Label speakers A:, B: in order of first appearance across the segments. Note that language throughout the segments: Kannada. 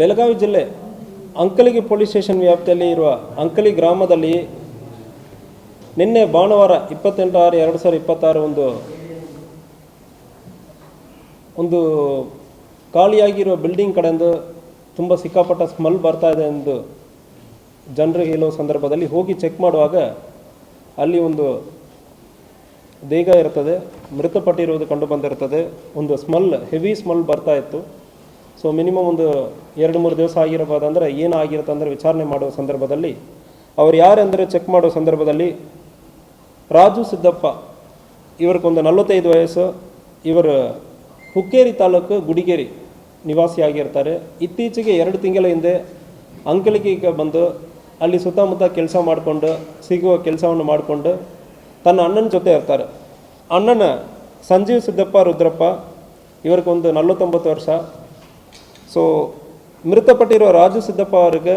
A: ಬೆಳಗಾವಿ ಜಿಲ್ಲೆ ಅಂಕಲಿಗೆ ಪೊಲೀಸ್ ಸ್ಟೇಷನ್ ವ್ಯಾಪ್ತಿಯಲ್ಲಿ ಇರುವ ಅಂಕಲಿ ಗ್ರಾಮದಲ್ಲಿ ನಿನ್ನೆ ಭಾನುವಾರ 28/6/2026 ಒಂದು ಖಾಲಿಯಾಗಿರುವ ಬಿಲ್ಡಿಂಗ್ ಕಡೆಯಿಂದ ತುಂಬ ಸಿಕ್ಕಾಪಟ್ಟ ಸ್ಮೆಲ್ ಬರ್ತಾ ಇದೆ ಎಂದು ಜನರಿಗೆ ಹೇಳುವ ಸಂದರ್ಭದಲ್ಲಿ ಹೋಗಿ ಚೆಕ್ ಮಾಡುವಾಗ ಅಲ್ಲಿ ಒಂದು ದೇಹ ಇರ್ತದೆ, ಮೃತಪಟ್ಟಿರುವುದು ಕಂಡು ಬಂದಿರ್ತದೆ. ಒಂದು ಹೆವಿ ಸ್ಮೆಲ್ ಬರ್ತಾ ಇತ್ತು. ಸೊ ಮಿನಿಮಮ್ ಒಂದು 2-3 ದಿವಸ ಆಗಿರಬಹುದು. ಅಂದರೆ ಏನಾಗಿರುತ್ತೆ ಅಂದರೆ ವಿಚಾರಣೆ ಮಾಡುವ ಸಂದರ್ಭದಲ್ಲಿ ಅವರು ಯಾರೆಂದರೆ ಚೆಕ್ ಮಾಡುವ ಸಂದರ್ಭದಲ್ಲಿ ರಾಜು ಸಿದ್ದಪ್ಪ, ಇವರಿಗೊಂದು 45 ವಯಸ್ಸು, ಇವರು ಹುಕ್ಕೇರಿ ತಾಲೂಕು ಗುಡಿಗೇರಿ ನಿವಾಸಿಯಾಗಿರ್ತಾರೆ. ಇತ್ತೀಚೆಗೆ 2 ತಿಂಗಳ ಹಿಂದೆ ಅಂಕಲಿಗೆ ಬಂದು ಅಲ್ಲಿ ಸುತ್ತಮುತ್ತ ಕೆಲಸ ಮಾಡಿಕೊಂಡು ಸಿಗುವ ಕೆಲಸವನ್ನು ಮಾಡಿಕೊಂಡು ತನ್ನ ಅಣ್ಣನ ಜೊತೆ ಇರ್ತಾರೆ. ಅಣ್ಣನ ಸಂಜೀವ್ ಸಿದ್ದಪ್ಪ ರುದ್ರಪ್ಪ, ಇವರಿಗೊಂದು 49 ವರ್ಷ. ಸೊ ಮೃತಪಟ್ಟಿರುವ ರಾಜು ಸಿದ್ದಪ್ಪ ಅವರಿಗೆ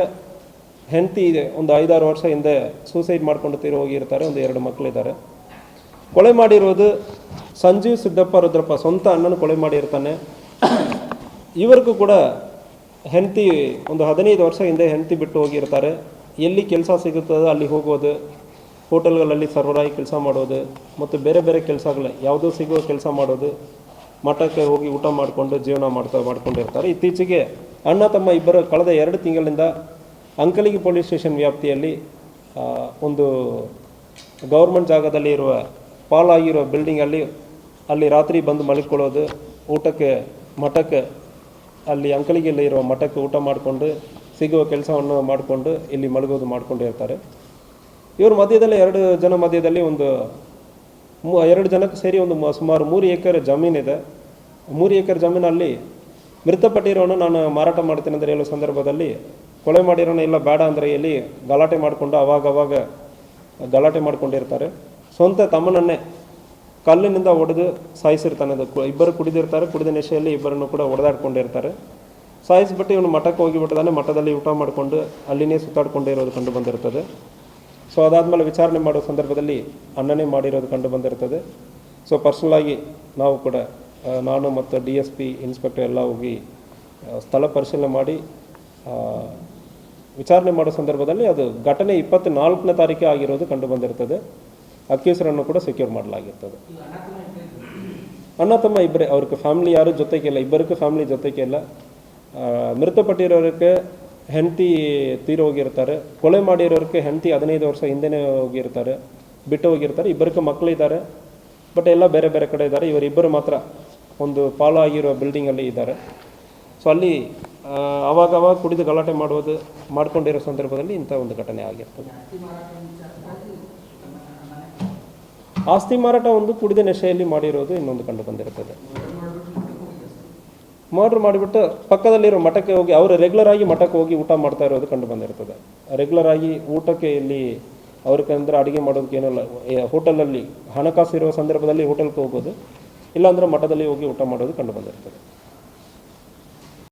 A: ಹೆಂಡತಿ ಇದೆ, ಒಂದು 5-6 ವರ್ಷ ಹಿಂದೆ ಸೂಸೈಡ್ ಮಾಡ್ಕೊಂಡು ತೀರಿ ಹೋಗಿರ್ತಾರೆ. ಒಂದು 2 ಮಕ್ಕಳಿದ್ದಾರೆ. ಕೊಲೆ ಮಾಡಿರೋದು ಸಂಜೀವ್ ಸಿದ್ದಪ್ಪ ರುದ್ರಪ್ಪ, ಸ್ವಂತ ಅಣ್ಣನ ಕೊಲೆ ಮಾಡಿರ್ತಾನೆ. ಇವರಿಗೂ ಕೂಡ ಹೆಂಡತಿ ಒಂದು 15 ವರ್ಷ ಹಿಂದೆ ಹೆಂಡತಿ ಬಿಟ್ಟು ಹೋಗಿರ್ತಾರೆ. ಎಲ್ಲಿ ಕೆಲಸ ಸಿಗುತ್ತದೆ ಅಲ್ಲಿ ಹೋಗೋದು, ಹೋಟೆಲ್ಗಳಲ್ಲಿ ಸರ್ವರಾಗಿ ಕೆಲಸ ಮಾಡೋದು ಮತ್ತು ಬೇರೆ ಬೇರೆ ಕೆಲಸಗಳು ಯಾವುದೋ ಸಿಗುವ ಕೆಲಸ ಮಾಡೋದು, ಮಠಕ್ಕೆ ಹೋಗಿ ಊಟ ಮಾಡಿಕೊಂಡು ಜೀವನ ಮಾಡ್ಕೊಂಡಿರ್ತಾರೆ. ಇತ್ತೀಚೆಗೆ ಅಣ್ಣ ತಮ್ಮ ಇಬ್ಬರು ಕಳೆದ 2 ತಿಂಗಳಿಂದ ಅಂಕಲಿಗೆ ಪೊಲೀಸ್ ಸ್ಟೇಷನ್ ವ್ಯಾಪ್ತಿಯಲ್ಲಿ ಒಂದು ಗೌರ್ಮೆಂಟ್ ಜಾಗದಲ್ಲಿ ಇರುವ ಪಾಲಾಗಿರುವ ಬಿಲ್ಡಿಂಗಲ್ಲಿ ಅಲ್ಲಿ ರಾತ್ರಿ ಬಂದು ಮಲ್ಕೊಳ್ಳೋದು, ಊಟಕ್ಕೆ ಮಠಕ್ಕೆ ಅಲ್ಲಿ ಅಂಕಲಿಗೆಯಲ್ಲಿ ಇರುವ ಮಠಕ್ಕೆ ಊಟ ಮಾಡಿಕೊಂಡು ಸಿಗುವ ಕೆಲಸವನ್ನು ಮಾಡಿಕೊಂಡು ಇಲ್ಲಿ ಮಲಗೋದು ಮಾಡ್ಕೊಂಡಿರ್ತಾರೆ. ಇವ್ರ ಮಧ್ಯದಲ್ಲಿ 2 ಜನ ಮಧ್ಯದಲ್ಲಿ ಒಂದು 2 ಜನಕ್ಕೆ ಸೇರಿ ಒಂದು ಸುಮಾರು 3 ಎಕರೆ ಜಮೀನಿದೆ. 3 ಎಕರೆ ಜಮೀನಲ್ಲಿ ಮೃತಪಟ್ಟಿರೋನು ನಾನು ಮಾರಾಟ ಮಾಡ್ತೀನಿ ಅಂದರೆ ಹೇಳೋ ಸಂದರ್ಭದಲ್ಲಿ ಕೊಲೆ ಮಾಡಿರೋನು ಇಲ್ಲ ಬೇಡ ಅಂದರೆ ಇಲ್ಲಿ ಗಲಾಟೆ ಮಾಡಿಕೊಂಡು ಅವಾಗ ಗಲಾಟೆ ಮಾಡ್ಕೊಂಡಿರ್ತಾರೆ. ಸ್ವಂತ ತಮ್ಮನನ್ನೇ ಕಲ್ಲಿನಿಂದ ಹೊಡೆದು ಸಾಯಿಸಿರ್ತಾನೆ. ಇಬ್ಬರು ಕುಡಿದಿರ್ತಾರೆ. ಕುಡಿದ ನೆಶೆಯಲ್ಲಿ ಇಬ್ಬರನ್ನು ಕೂಡ ಹೊಡೆದಾಡ್ಕೊಂಡಿರ್ತಾರೆ. ಸಾಯಿಸಿಬಿಟ್ಟು ಇವನು ಮಠಕ್ಕೆ ಹೋಗಿಬಿಟ್ಟಿದ್ದಾನೆ. ಮಠದಲ್ಲಿ ಊಟ ಮಾಡಿಕೊಂಡು ಅಲ್ಲಿನೇ ಸುತ್ತಾಡ್ಕೊಂಡಿರೋದು ಕಂಡು ಬಂದಿರ್ತದೆ. ಸೊ ಅದಾದಮೇಲೆ ವಿಚಾರಣೆ ಮಾಡೋ ಸಂದರ್ಭದಲ್ಲಿ ಅಣ್ಣನೇ ಮಾಡಿರೋದು ಕಂಡು ಬಂದಿರ್ತದೆ. ಸೊ ಪರ್ಸ್ನಲಾಗಿ ನಾವು ಕೂಡ ನಾನು ಮತ್ತು DSP ಇನ್ಸ್ಪೆಕ್ಟರ್ ಎಲ್ಲ ಹೋಗಿ ಸ್ಥಳ ಪರಿಶೀಲನೆ ಮಾಡಿ ವಿಚಾರಣೆ ಮಾಡೋ ಸಂದರ್ಭದಲ್ಲಿ ಅದು ಘಟನೆ 24ನೇ ತಾರೀಕೆ ಆಗಿರೋದು ಕಂಡು ಬಂದಿರ್ತದೆ. ಅಕ್ಯೂಸರನ್ನು ಕೂಡ ಸೆಕ್ಯೂರ್ ಮಾಡಲಾಗಿರ್ತದೆ. ಅಣ್ಣ ತಮ್ಮ ಇಬ್ಬರೇ, ಅವ್ರಿಗೆ ಫ್ಯಾಮಿಲಿ ಯಾರು ಜೊತೆಗೆ ಇಲ್ಲ, ಇಬ್ಬರಿಗೂ ಫ್ಯಾಮಿಲಿ ಜೊತೆಗೆ ಇಲ್ಲ. ಮೃತಪಟ್ಟಿರೋರಿಗೆ ಹೆಂಡತಿ ತೀರಿ ಹೋಗಿರ್ತಾರೆ. ಕೊಲೆ ಮಾಡಿರೋರಿಗೆ ಹೆಂಡತಿ 15 ವರ್ಷ ಹಿಂದೆನೇ ಹೋಗಿರ್ತಾರೆ, ಬಿಟ್ಟು ಹೋಗಿರ್ತಾರೆ. ಇಬ್ಬರಿಗೆ ಮಕ್ಕಳಿದ್ದಾರೆ, ಬಟ್ ಎಲ್ಲ ಬೇರೆ ಬೇರೆ ಕಡೆ ಇದ್ದಾರೆ. ಇವರಿಬ್ಬರು ಮಾತ್ರ ಒಂದು ಪಾಲಾಗಿರೋ ಬಿಲ್ಡಿಂಗಲ್ಲಿ ಇದ್ದಾರೆ. ಸೊ ಅಲ್ಲಿ ಅವಾಗ ಕುಡಿದು ಗಲಾಟೆ ಮಾಡ್ಕೊಂಡಿರೋ ಸಂದರ್ಭದಲ್ಲಿ ಇಂಥ ಒಂದು ಘಟನೆ ಆಗಿರ್ತದೆ. ಆಸ್ತಿ ಮಾರಾಟ ಒಂದು ಕುಡಿದ ನೆಶೆಯಲ್ಲಿ ಮಾಡಿರೋದು ಇನ್ನೊಂದು ಕಂಡು ಬಂದಿರ್ತದೆ. ಮರ್ಡರ್ ಮಾಡಿಬಿಟ್ಟು ಪಕ್ಕದಲ್ಲಿರೋ ಮಠಕ್ಕೆ ಹೋಗಿ ಅವರು ರೆಗ್ಯುಲರ್ ಆಗಿ ಮಠಕ್ಕೆ ಹೋಗಿ ಊಟ ಮಾಡ್ತಾ ಇರೋದು ಕಂಡು ಬಂದಿರ್ತದೆ. ರೆಗ್ಯುಲರ್ ಆಗಿ ಊಟಕ್ಕೆ ಇಲ್ಲಿ ಅವ್ರಿಗೆ ಅಂದರೆ ಅಡುಗೆ ಮಾಡೋದಕ್ಕೆ ಏನಲ್ಲ, ಹೋಟೆಲಲ್ಲಿ ಹಣಕಾಸು ಇರುವ ಸಂದರ್ಭದಲ್ಲಿ ಹೋಟೆಲ್ಗೆ ಹೋಗೋದು, ಇಲ್ಲಾಂದರೆ ಮಠದಲ್ಲಿ ಹೋಗಿ ಊಟ ಮಾಡೋದು ಕಂಡು ಬಂದಿರ್ತದೆ.